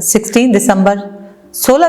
16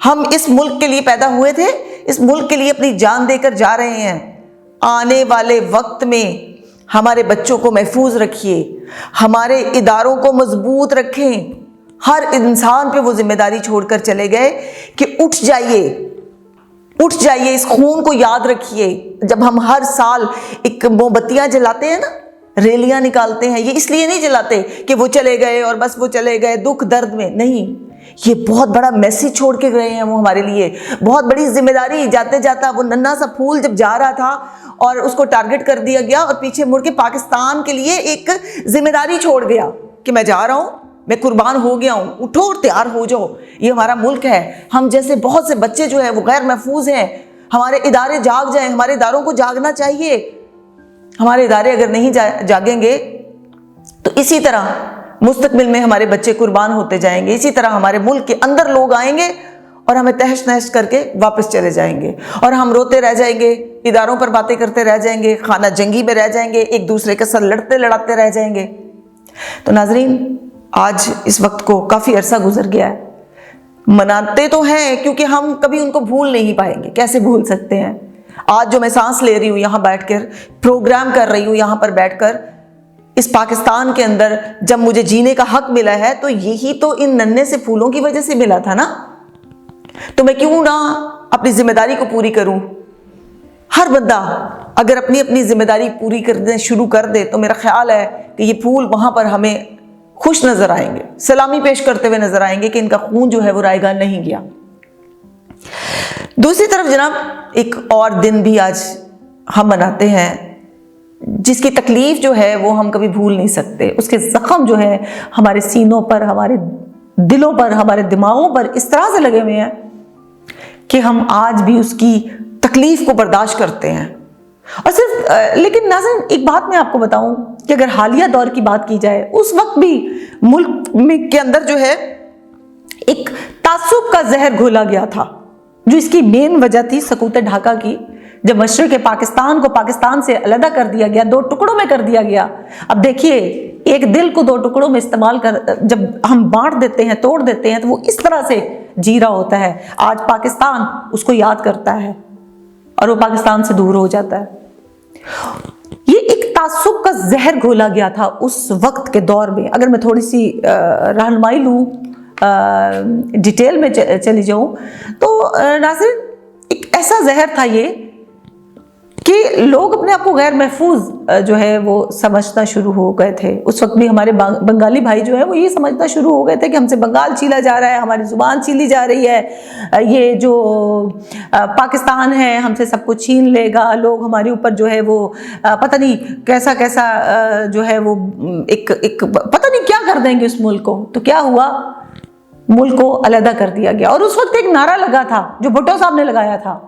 ہم اس ملک کے لیے پیدا ہوئے تھے، اس ملک کے لیے اپنی جان دے کر جا رہے ہیں۔ آنے والے وقت میں ہمارے بچوں کو محفوظ رکھیے، ہمارے اداروں کو مضبوط رکھیں۔ ہر انسان پہ وہ ذمہ داری چھوڑ کر چلے گئے کہ اٹھ جائیے، اٹھ جائیے، اس خون کو یاد رکھیے۔ جب ہم ہر سال ایک موم بتیاں جلاتے ہیں نا، ریلیاں نکالتے ہیں، یہ اس لیے نہیں جلاتے کہ وہ چلے گئے اور بس وہ چلے گئے دکھ درد میں، نہیں، یہ بہت بڑا میسج چھوڑ کے گئے ہیں وہ ہمارے لیے، بہت بڑی ذمہ داری۔ جاتے جاتا وہ ننھا سا پھول جب جا رہا تھا اور اس کو ٹارگٹ کر دیا گیا اور پیچھے مڑ کے پاکستان کے لیے ایک ذمہ داری چھوڑ گیا کہ میں جا رہا ہوں، میں قربان ہو گیا ہوں، اٹھو اور تیار ہو جاؤ، یہ ہمارا ملک ہے۔ ہم جیسے بہت سے بچے جو ہیں وہ غیر محفوظ ہیں، ہمارے ادارے جاگ جائیں، ہمارے اداروں کو جاگنا چاہیے۔ ہمارے ادارے اگر نہیں جاگیں گے تو اسی طرح مستقبل میں ہمارے بچے قربان ہوتے جائیں گے، اسی طرح ہمارے ملک کے اندر لوگ آئیں گے اور ہمیں تہش نہش کر کے واپس چلے جائیں گے، اور ہم روتے رہ جائیں گے، اداروں پر باتیں کرتے رہ جائیں گے، خانہ جنگی میں رہ جائیں گے، ایک دوسرے کے ساتھ لڑتے لڑاتے رہ جائیں گے۔ تو ناظرین، آج اس وقت کو کافی عرصہ گزر گیا ہے، مناتے تو ہیں کیونکہ ہم کبھی ان کو بھول نہیں پائیں گے، کیسے بھول سکتے ہیں؟ آج جو میں سانس لے رہی ہوں یہاں بیٹھ کر، پروگرام کر رہی ہوں یہاں پر بیٹھ کر، اس پاکستان کے اندر جب مجھے جینے کا حق ملا ہے تو یہی تو ان ننھے سے پھولوں کی وجہ سے ملا تھا نا۔ تو میں کیوں نہ اپنی ذمہ داری کو پوری کروں؟ ہر بندہ اگر اپنی اپنی ذمہ داری پوری کرنے شروع کر دے تو میرا خیال ہے کہ یہ پھول وہاں پر ہمیں خوش نظر آئیں گے، سلامی پیش کرتے ہوئے نظر آئیں گے کہ ان کا خون جو ہے وہ رائے گاہ نہیں گیا۔ دوسری طرف جناب، ایک اور دن بھی آج ہم مناتے ہیں جس کی تکلیف جو ہے وہ ہم کبھی بھول نہیں سکتے، اس کے زخم جو ہے ہمارے سینوں پر، ہمارے دلوں پر، ہمارے دماغوں پر اس طرح سے لگے ہوئے ہیں کہ ہم آج بھی اس کی تکلیف کو برداشت کرتے ہیں۔ اور صرف لیکن ناظرین، ایک بات میں آپ کو بتاؤں کہ اگر حالیہ دور کی بات کی جائے، اس وقت بھی ملک میں کے اندر جو ہے ایک تعصب کا زہر گھولا گیا تھا، جو اس کی مین وجہ تھی سقوط ڈھاکہ کی، جب مشرق پاکستان کو پاکستان سے علیحدہ کر دیا گیا، دو ٹکڑوں میں کر دیا گیا۔ اب دیکھیے، ایک دل کو دو ٹکڑوں میں استعمال کر جب ہم بانٹ دیتے ہیں، توڑ دیتے ہیں، تو وہ اس طرح سے جی رہا ہوتا ہے۔ آج پاکستان اس کو یاد کرتا ہے اور وہ پاکستان سے دور ہو جاتا ہے۔ یہ ایک تعصب کا زہر گھولا گیا تھا اس وقت کے دور میں۔ اگر میں تھوڑی سی رہنمائی لوں، ڈیٹیل میں چلی جاؤں تو ناظرین، ایک ایسا زہر تھا یہ کہ لوگ اپنے آپ کو غیر محفوظ جو ہے وہ سمجھنا شروع ہو گئے تھے۔ اس وقت بھی ہمارے بنگالی بھائی جو ہے وہ یہ سمجھنا شروع ہو گئے تھے کہ ہم سے بنگال چھیلا جا رہا ہے، ہماری زبان چھیلی جا رہی ہے، یہ جو پاکستان ہے ہم سے سب کچھ چھین لے گا، لوگ ہمارے اوپر جو ہے وہ پتہ نہیں کیسا کیسا جو ہے وہ ایک پتہ نہیں کیا کر دیں گے اس ملک کو۔ تو کیا ہوا؟ ملک کو علیحدہ کر دیا گیا، اور اس وقت ایک نعرہ لگا تھا جو بھٹو صاحب نے لگایا تھا،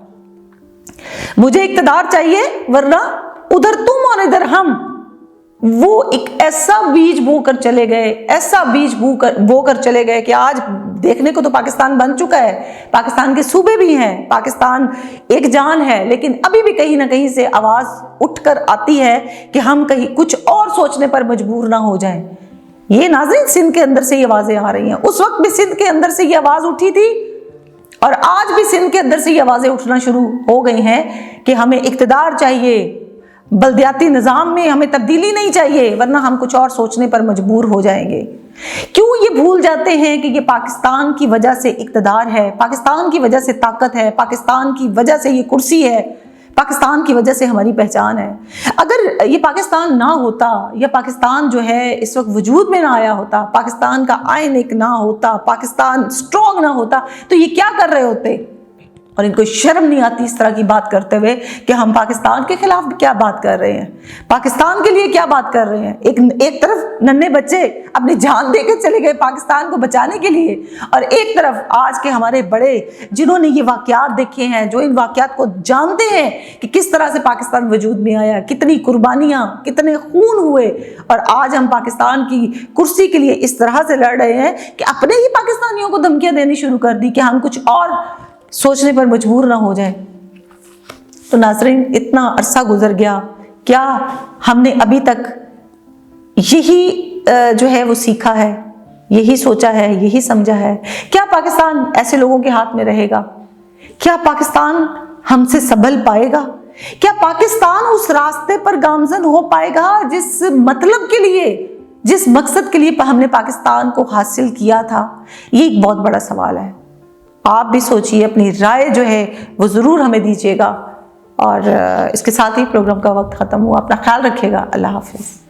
مجھے اقتدار چاہیے ورنہ ادھر تم اور ادھر ہم۔ وہ ایک ایسا بیج بو کر چلے گئے، ایسا بیج بو کر چلے گئے کہ آج دیکھنے کو تو پاکستان بن چکا ہے، پاکستان کے صوبے بھی ہیں، پاکستان ایک جان ہے، لیکن ابھی بھی کہیں نہ کہیں سے آواز اٹھ کر آتی ہے کہ ہم کہیں کچھ اور سوچنے پر مجبور نہ ہو جائیں۔ یہ ناظرین، سندھ کے اندر سے یہ آوازیں آ رہی ہیں، اس وقت بھی سندھ کے اندر سے یہ آواز اٹھی تھی، اور آج بھی سندھ کے اندر سے یہ آوازیں اٹھنا شروع ہو گئی ہیں کہ ہمیں اقتدار چاہیے، بلدیاتی نظام میں ہمیں تبدیلی نہیں چاہیے ورنہ ہم کچھ اور سوچنے پر مجبور ہو جائیں گے۔ کیوں یہ بھول جاتے ہیں کہ یہ پاکستان کی وجہ سے اقتدار ہے، پاکستان کی وجہ سے طاقت ہے، پاکستان کی وجہ سے یہ کرسی ہے، پاکستان کی وجہ سے ہماری پہچان ہے۔ اگر یہ پاکستان نہ ہوتا، یا پاکستان جو ہے اس وقت وجود میں نہ آیا ہوتا، پاکستان کا آئین ایک نہ ہوتا، پاکستان سٹرونگ نہ ہوتا، تو یہ کیا کر رہے ہوتے؟ اور ان کو شرم نہیں آتی اس طرح کی بات کرتے ہوئے کہ ہم پاکستان کے خلاف کیا بات کر رہے ہیں، پاکستان کے لیے کیا بات کر رہے ہیں۔ ایک طرف ننھے بچے اپنی جان دے کے چلے گئے پاکستان کو بچانے کے لیے، اور ایک طرف آج کے ہمارے بڑے جنہوں نے یہ واقعات دیکھے ہیں، جو ان واقعات کو جانتے ہیں کہ کس طرح سے پاکستان وجود میں آیا، کتنی قربانیاں، کتنے خون ہوئے، اور آج ہم پاکستان کی کرسی کے لیے اس طرح سے لڑ رہے ہیں کہ اپنے ہی پاکستانیوں کو دھمکیاں دینی شروع کر دی کہ ہم کچھ اور سوچنے پر مجبور نہ ہو جائیں۔ تو ناظرین، اتنا عرصہ گزر گیا، کیا ہم نے ابھی تک یہی جو ہے وہ سیکھا ہے یہی سوچا ہے، یہی سمجھا ہے؟ کیا پاکستان ایسے لوگوں کے ہاتھ میں رہے گا؟ کیا پاکستان ہم سے سنبھل پائے گا؟ کیا پاکستان اس راستے پر گامزن ہو پائے گا جس مطلب کے لیے، جس مقصد کے لیے ہم نے پاکستان کو حاصل کیا تھا؟ یہ ایک بہت بڑا سوال ہے۔ آپ بھی سوچئے، اپنی رائے جو ہے وہ ضرور ہمیں دیجیے گا۔ اور اس کے ساتھ ہی پروگرام کا وقت ختم ہوا۔ اپنا خیال رکھیے گا۔ اللہ حافظ۔